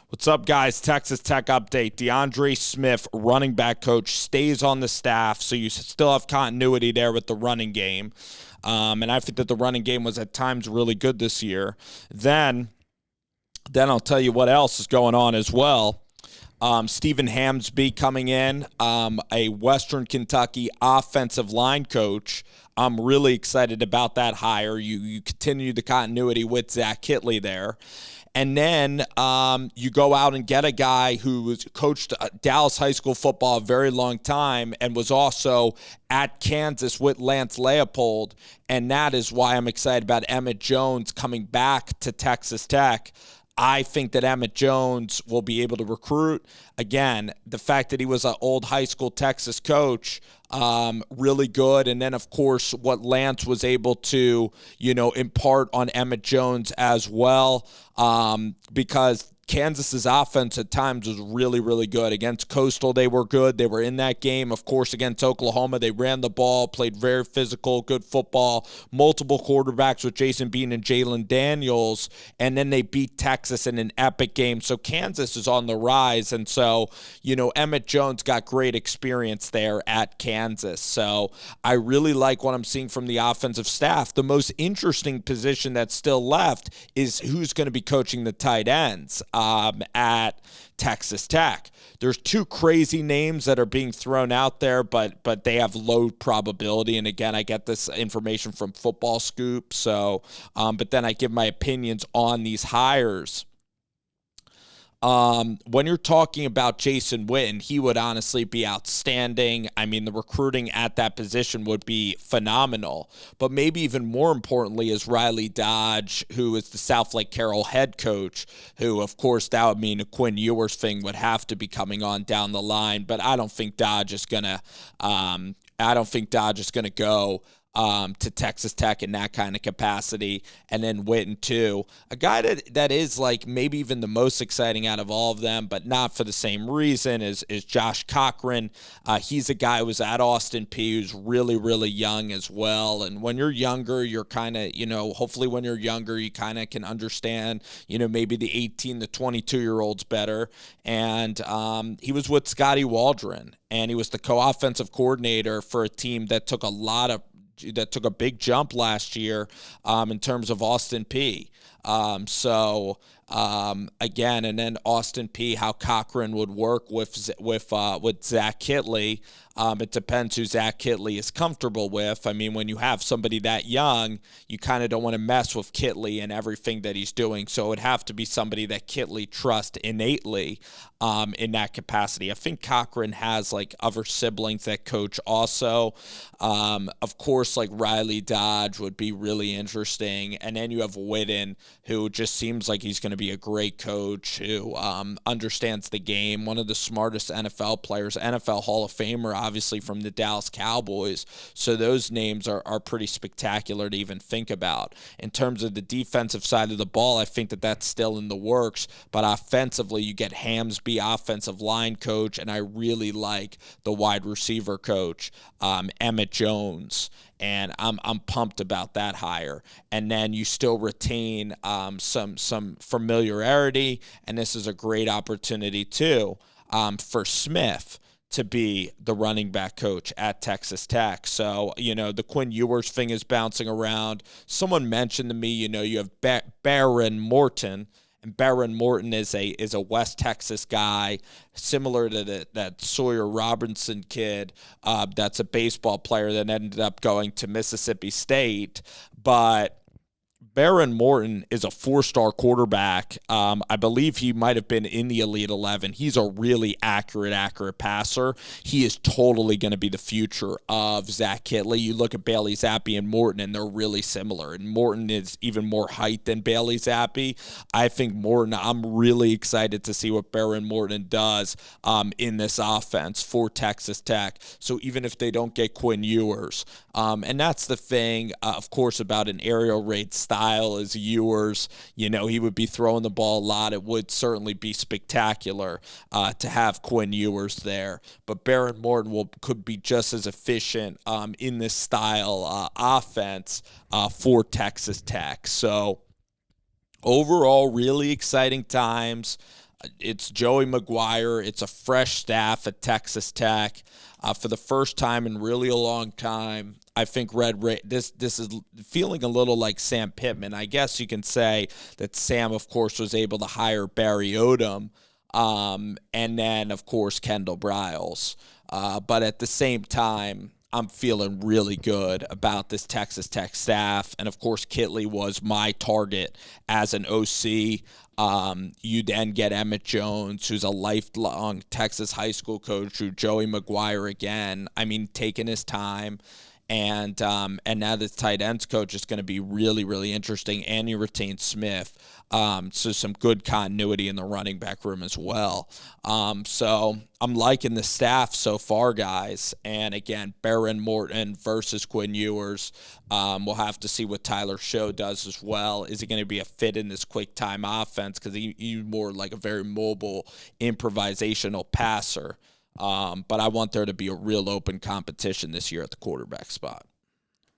What's up, guys? Texas Tech update. DeAndre Smith, running back coach, stays on the staff, so you still have continuity there with the running game. And I think that the running game was at times really good this year. Then I'll tell you what else is going on as well. Stephen Hamby coming in, a Western Kentucky offensive line coach. I'm really excited about that hire. You continue the continuity with Zach Kittley there. And then you go out and get a guy who was coached Dallas high school football a very long time and was also at Kansas with Lance Leopold. And that is why I'm excited about Emmett Jones coming back to Texas Tech. I think that Emmett Jones will be able to recruit. Again, the fact that he was an old high school Texas coach, really good. And then, of course, what Lance was able to, impart on Emmett Jones as well, because Kansas's offense at times was really, really good. Against Coastal, they were good. They were in that game. Of course, against Oklahoma, they ran the ball, played very physical, good football, multiple quarterbacks with Jason Bean and Jalen Daniels, and then they beat Texas in an epic game. So Kansas is on the rise, and so, Emmett Jones got great experience there at Kansas. So I really like what I'm seeing from the offensive staff. The most interesting position that's still left is who's going to be coaching the tight ends at Texas Tech. There's two crazy names that are being thrown out there, but they have low probability. And again, I get this information from Football Scoop. So, but then I give my opinions on these hires. When you're talking about Jason Witten, he would honestly be outstanding. I mean, the recruiting at that position would be phenomenal. But maybe even more importantly is Riley Dodge, who is the Southlake Carroll head coach, who, of course, that would mean a Quinn Ewers thing would have to be coming on down the line. But I don't think Dodge is gonna. Go to Texas Tech in that kind of capacity, and then Witten too. A guy that is like maybe even the most exciting out of all of them, but not for the same reason, is Josh Cochran. He's a guy who was at Austin Peay who's really, really young as well. And when you're younger, you're kind of, hopefully when you're younger, you kind of can understand, maybe the 18 to 22-year-olds better. And he was with Scotty Waldron, and he was the co-offensive coordinator for a team that took a big jump last year in terms of Austin Peay. Again, and then Austin Peay, how Cochran would work with Zach Kittley. It depends who Zach Kittley is comfortable with. I mean, when you have somebody that young, you kind of don't want to mess with Kittley and everything that he's doing. So it would have to be somebody that Kittley trusts innately in that capacity. I think Cochran has like other siblings that coach also. Of course, like Riley Dodge would be really interesting. And then you have Witten, who just seems like he's going to be a great coach who understands the game, one of the smartest NFL players, NFL Hall of Famer, obviously from the Dallas Cowboys. So those names are pretty spectacular to even think about. In terms of the defensive side of the ball, I think that that's still in the works. But offensively, you get Hamby, offensive line coach, and I really like the wide receiver coach, Emmett Jones. And I'm pumped about that hire. And then you still retain some familiarity, and this is a great opportunity too for Smith to be the running back coach at Texas Tech. So, the Quinn Ewers thing is bouncing around. Someone mentioned to me, you have Baron Morton. And Baron Morton is a West Texas guy, similar to that Sawyer Robinson kid. That's a baseball player that ended up going to Mississippi State. But Baron Morton is a four-star quarterback. I believe he might have been in the Elite 11. He's a really accurate passer. He is totally going to be the future of Zach Kittley. You look at Bailey Zappi and Morton, and they're really similar. And Morton is even more height than Bailey Zappi. I think Morton, I'm really excited to see what Baron Morton does in this offense for Texas Tech. So even if they don't get Quinn Ewers, and that's the thing, of course, about an aerial raid style as Ewers. He would be throwing the ball a lot. It would certainly be spectacular to have Quinn Ewers there. But Baron Morton could be just as efficient in this style offense for Texas Tech. So overall, really exciting times. It's Joey Mcguire. It's a fresh staff at Texas Tech. For the first time in really a long time, I think this is feeling a little like Sam Pittman. I guess you can say that Sam, of course, was able to hire Barry Odom, and then, of course, Kendall Briles. But at the same time, I'm feeling really good about this Texas Tech staff. And, of course, Kitley was my target as an OC. You then get Emmett Jones, who's a lifelong Texas high school coach, who Joey Mcguire again. I mean, taking his time. And now the tight ends coach is going to be really, really interesting. And you retain Smith. So some good continuity in the running back room as well. So I'm liking the staff so far, guys. And again, Barron Morton versus Quinn Ewers. We'll have to see what Tyler Show does as well. Is he going to be a fit in this quick time offense? Because he's more like a very mobile, improvisational passer. But I want there to be a real open competition this year at the quarterback spot.